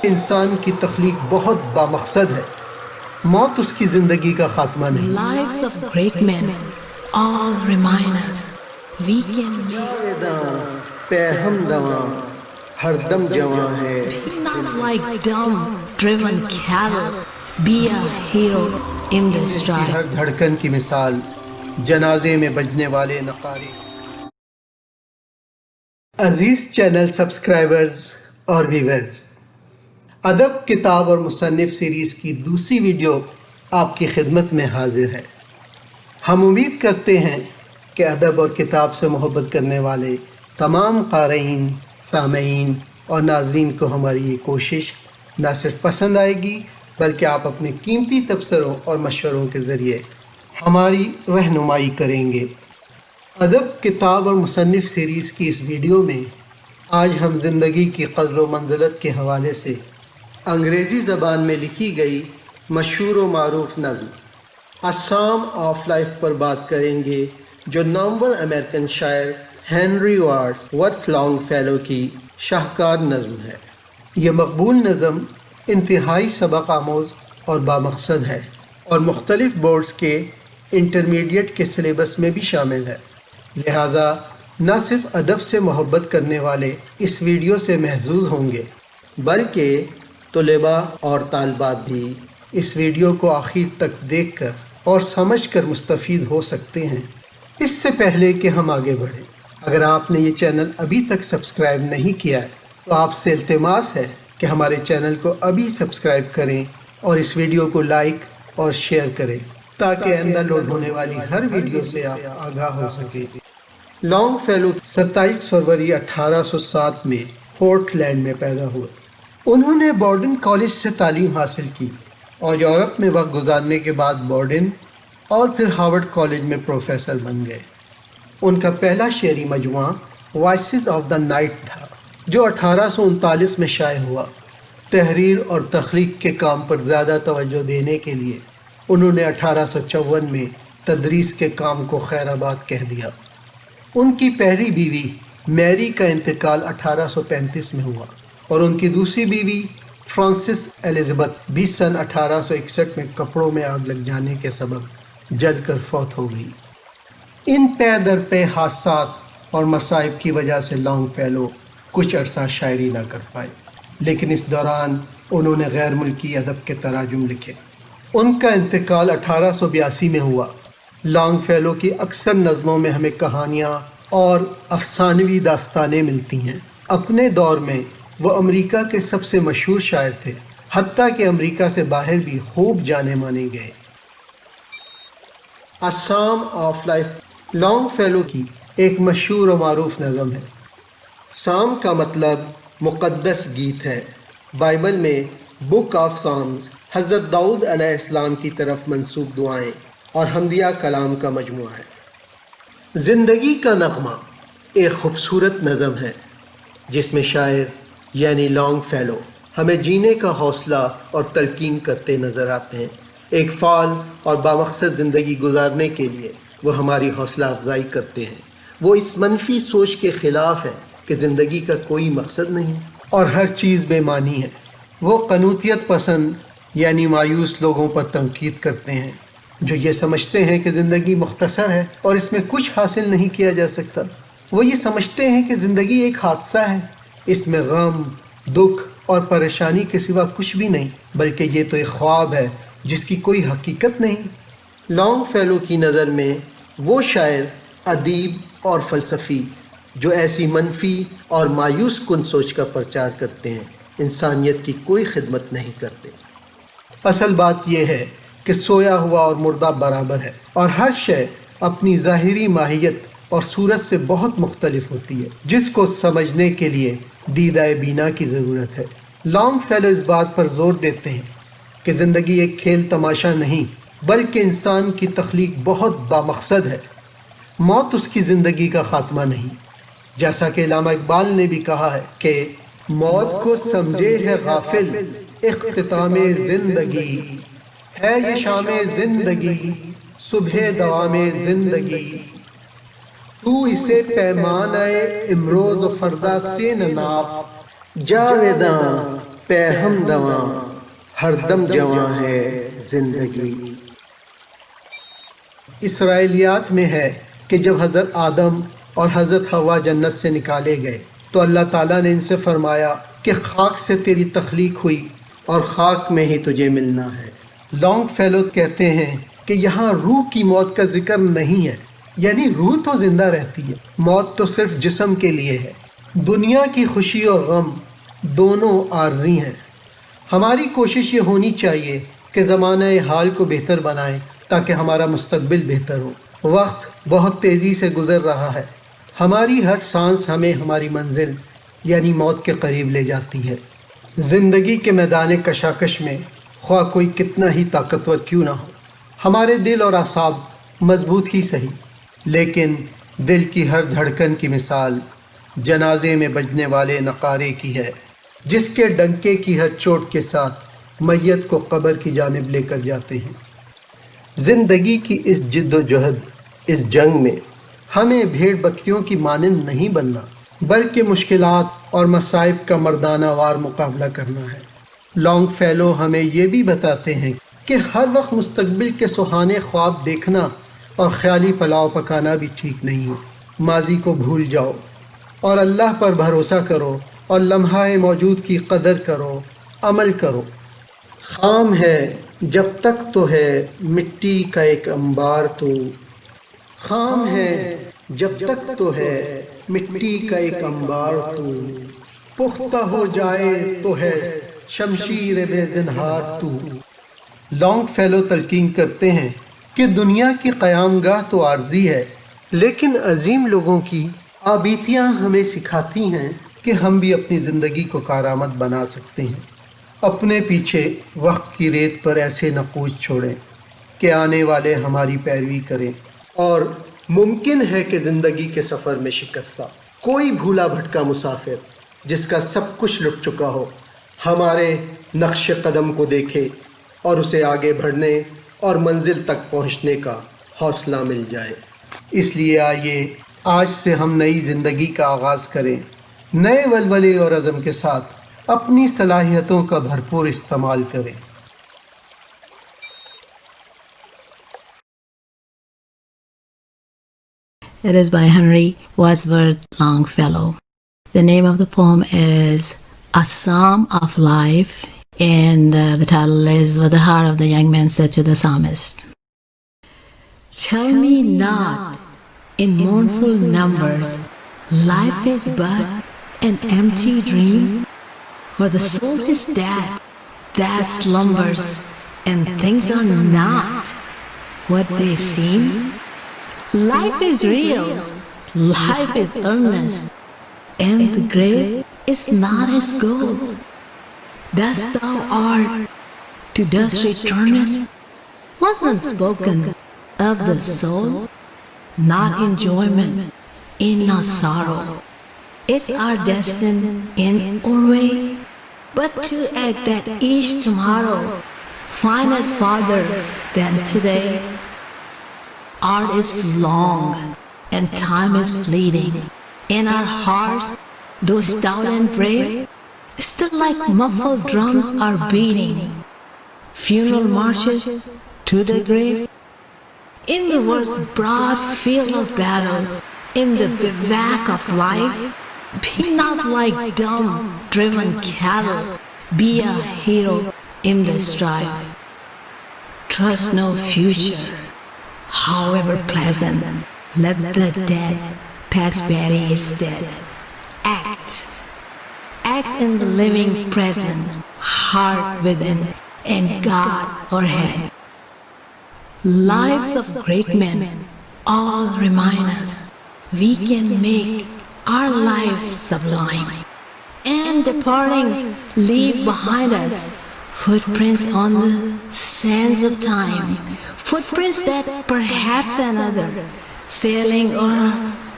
انسان کی تخلیق بہت بامقصد ہے، موت اس کی زندگی کا خاتمہ نہیں۔ Lives of great men all remind us we can make جاویداں پہ ہمدواں ہر دم جواں ہے۔ not like dumb, driven cattle. Be a hero in the Hare strife. دھڑکن کی مثال جنازے میں بجنے والے نقارے۔ عزیز چینل سبسکرائبرز اور ویورز، ادب، کتاب اور مصنف سیریز کی دوسری ویڈیو آپ کی خدمت میں حاضر ہے۔ ہم امید کرتے ہیں کہ ادب اور کتاب سے محبت کرنے والے تمام قارئین، سامعین اور ناظرین کو ہماری یہ کوشش نہ صرف پسند آئے گی بلکہ آپ اپنے قیمتی تبصروں اور مشوروں کے ذریعے ہماری رہنمائی کریں گے۔ ادب، کتاب اور مصنف سیریز کی اس ویڈیو میں آج ہم زندگی کی قدر و منزلت کے حوالے سے انگریزی زبان میں لکھی گئی مشہور و معروف نظم اے سام آف لائف پر بات کریں گے، جو نامور امریکن شاعر ہنری ورڈ لانگ فیلو کی شاہکار نظم ہے۔ یہ مقبول نظم انتہائی سبق آموز اور بامقصد ہے اور مختلف بورڈز کے انٹرمیڈیٹ کے سلیبس میں بھی شامل ہے، لہٰذا نہ صرف ادب سے محبت کرنے والے اس ویڈیو سے محظوظ ہوں گے بلکہ طلباء اور طالبات بھی اس ویڈیو کو آخر تک دیکھ کر اور سمجھ کر مستفید ہو سکتے ہیں۔ اس سے پہلے کہ ہم آگے بڑھیں، اگر آپ نے یہ چینل ابھی تک سبسکرائب نہیں کیا ہے تو آپ سے التماس ہے کہ ہمارے چینل کو ابھی سبسکرائب کریں اور اس ویڈیو کو لائک اور شیئر کریں تاکہ آئندہ لوڈ ہونے والی ہر ویڈیو سے آپ آگاہ ہو سکیں۔ لانگ فیلو 27 فروری 1807 میں پورٹ لینڈ میں پیدا ہوئے۔ انہوں نے بورڈن کالج سے تعلیم حاصل کی اور یورپ میں وقت گزارنے کے بعد بورڈن اور پھر ہارورڈ کالج میں پروفیسر بن گئے۔ ان کا پہلا شعری مجموعہ وائسز آف دا نائٹ تھا جو 1839 میں شائع ہوا۔ تحریر اور تخلیق کے کام پر زیادہ توجہ دینے کے لیے انہوں نے 1854 میں تدریس کے کام کو خیر آباد کہہ دیا۔ ان کی پہلی بیوی میری کا انتقال 1835 میں ہوا اور ان کی دوسری بیوی فرانسس ایلزبتھ بھی سن 1861 میں کپڑوں میں آگ لگ جانے کے سبب جل کر فوت ہو گئی۔ ان پے در پے حادثات اور مصائب کی وجہ سے لانگ فیلو کچھ عرصہ شاعری نہ کر پائے، لیکن اس دوران انہوں نے غیر ملکی ادب کے تراجم لکھے۔ ان کا انتقال 1882 میں ہوا۔ لانگ فیلو کی اکثر نظموں میں ہمیں کہانیاں اور افسانوی داستانیں ملتی ہیں۔ اپنے دور میں وہ امریکہ کے سب سے مشہور شاعر تھے، حتیٰ کہ امریکہ سے باہر بھی خوب جانے مانے گئے۔ اے سام آف لائف لانگ فیلو کی ایک مشہور و معروف نظم ہے۔ سام کا مطلب مقدس گیت ہے۔ بائبل میں بک آف سامز حضرت داؤد علیہ السلام کی طرف منسوب دعائیں اور حمدیہ کلام کا مجموعہ ہے۔ زندگی کا نغمہ ایک خوبصورت نظم ہے جس میں شاعر یعنی لانگ فیلو ہمیں جینے کا حوصلہ اور تلقین کرتے نظر آتے ہیں۔ ایک فعال اور بامقصد زندگی گزارنے کے لیے وہ ہماری حوصلہ افزائی کرتے ہیں۔ وہ اس منفی سوچ کے خلاف ہے کہ زندگی کا کوئی مقصد نہیں اور ہر چیز بے معنی ہے۔ وہ قنوطیت پسند یعنی مایوس لوگوں پر تنقید کرتے ہیں جو یہ سمجھتے ہیں کہ زندگی مختصر ہے اور اس میں کچھ حاصل نہیں کیا جا سکتا۔ وہ یہ سمجھتے ہیں کہ زندگی ایک حادثہ ہے، اس میں غم، دکھ اور پریشانی کے سوا کچھ بھی نہیں، بلکہ یہ تو ایک خواب ہے جس کی کوئی حقیقت نہیں۔ لانگ فیلو کی نظر میں وہ شاعر، ادیب اور فلسفی جو ایسی منفی اور مایوس کن سوچ کا پرچار کرتے ہیں انسانیت کی کوئی خدمت نہیں کرتے۔ اصل بات یہ ہے کہ سویا ہوا اور مردہ برابر ہے اور ہر شے اپنی ظاہری ماہیت اور صورت سے بہت مختلف ہوتی ہے، جس کو سمجھنے کے لیے دیدہ بینا کی ضرورت ہے۔ لانگ فیلو اس بات پر زور دیتے ہیں کہ زندگی ایک کھیل تماشا نہیں بلکہ انسان کی تخلیق بہت بامقصد ہے، موت اس کی زندگی کا خاتمہ نہیں۔ جیسا کہ علامہ اقبال نے بھی کہا ہے کہ موت کو سمجھے ہے غافل اختتام زندگی، ہے یہ شام زندگی صبح دوام زندگی، تو اسے پیمانہ امروز و فردا سے نہ ناپ، جاویداں پہ ہم دواں ہر دم جواں ہے زندگی۔ اسرائیلیات میں ہے کہ جب حضرت آدم اور حضرت حوا جنت سے نکالے گئے تو اللہ تعالیٰ نے ان سے فرمایا کہ خاک سے تیری تخلیق ہوئی اور خاک میں ہی تجھے ملنا ہے۔ لانگ فیلو کہتے ہیں کہ یہاں روح کی موت کا ذکر نہیں ہے، یعنی روح تو زندہ رہتی ہے، موت تو صرف جسم کے لیے ہے۔ دنیا کی خوشی اور غم دونوں عارضی ہیں۔ ہماری کوشش یہ ہونی چاہیے کہ زمانہ حال کو بہتر بنائیں تاکہ ہمارا مستقبل بہتر ہو۔ وقت بہت تیزی سے گزر رہا ہے، ہماری ہر سانس ہمیں ہماری منزل یعنی موت کے قریب لے جاتی ہے۔ زندگی کے میدان کشاکش میں خواہ کوئی کتنا ہی طاقتور کیوں نہ ہو، ہمارے دل اور اعصاب مضبوط ہی صحیح، لیکن دل کی ہر دھڑکن کی مثال جنازے میں بجنے والے نقارے کی ہے، جس کے ڈنکے کی ہر چوٹ کے ساتھ میت کو قبر کی جانب لے کر جاتے ہیں۔ زندگی کی اس جد و جہد، اس جنگ میں ہمیں بھیڑ بکریوں کی مانند نہیں بننا، بلکہ مشکلات اور مصائب کا مردانہ وار مقابلہ کرنا ہے۔ لانگ فیلو ہمیں یہ بھی بتاتے ہیں کہ ہر وقت مستقبل کے سہانے خواب دیکھنا اور خیالی پلاؤ پکانا بھی ٹھیک نہیں ہے۔ ماضی کو بھول جاؤ اور اللہ پر بھروسہ کرو اور لمحہ موجود کی قدر کرو، عمل کرو۔ خام ہے جب تک تو ہے مٹی کا ایک انبار تو، خام ہے جب تک تو ہے مٹی کا ایک انبار تو، پختہ ہو جائے تو ہے شمشیر بے زنہار تو۔ لانگ فیلو تلقین کرتے ہیں کہ دنیا کی قیام گاہ تو عارضی ہے، لیکن عظیم لوگوں کی آبیتیاں ہمیں سکھاتی ہیں کہ ہم بھی اپنی زندگی کو کارآمد بنا سکتے ہیں۔ اپنے پیچھے وقت کی ریت پر ایسے نقوش چھوڑیں کہ آنے والے ہماری پیروی کریں، اور ممکن ہے کہ زندگی کے سفر میں شکستہ کوئی بھولا بھٹکا مسافر جس کا سب کچھ لٹ چکا ہو ہمارے نقش قدم کو دیکھے اور اسے آگے بڑھنے اور منزل تک پہنچنے کا حوصلہ مل جائے۔ اس لیے آئیے آج سے ہم نئی زندگی کا آغاز کریں، نئے ولولے اور عزم کے ساتھ اپنی صلاحیتوں کا بھرپور استعمال کریں۔ It is by Henry Wadsworth Longfellow. The name of the poem is A Psalm of Life, and the title is What the Heart of the Young Man Said to the Psalmist. Tell me not in mournful numbers, life is but an empty dream, for the soul is dead that slumbers, and things are not what they seem. Life is real, life is earnest, and the grave is not its goal. Dust thou art, to dust returnest, wasn't spoken of the soul, not enjoyment, in not sorrow. It's our destiny in or way, but to act that each tomorrow find us farther than today. Art is long and time is fleeting, and our hearts, though stout and brave, still like muffled drums are beating. Funeral marches to the grave. In the world's broad field of battle, in the bivouac of life, be not like dumb, driven cattle, be a hero in the strife. Trust no future, however pleasant, let the dead pass bury its dead. Act in the living present, heart within, and God o'erhead. Lives of great men all remind us we can make our lives sublime, and departing leave behind us footprints on the sands of time, footprints that perhaps another sailing o'er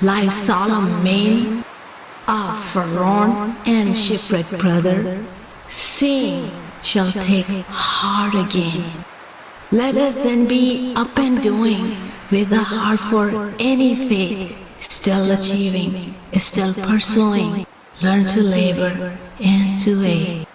life's solemn main, a forlorn and shipwrecked brother, seeing shall take heart again. Let us then be up and doing with a heart for any fate, still achieving, still pursuing, learn to labor and to wait.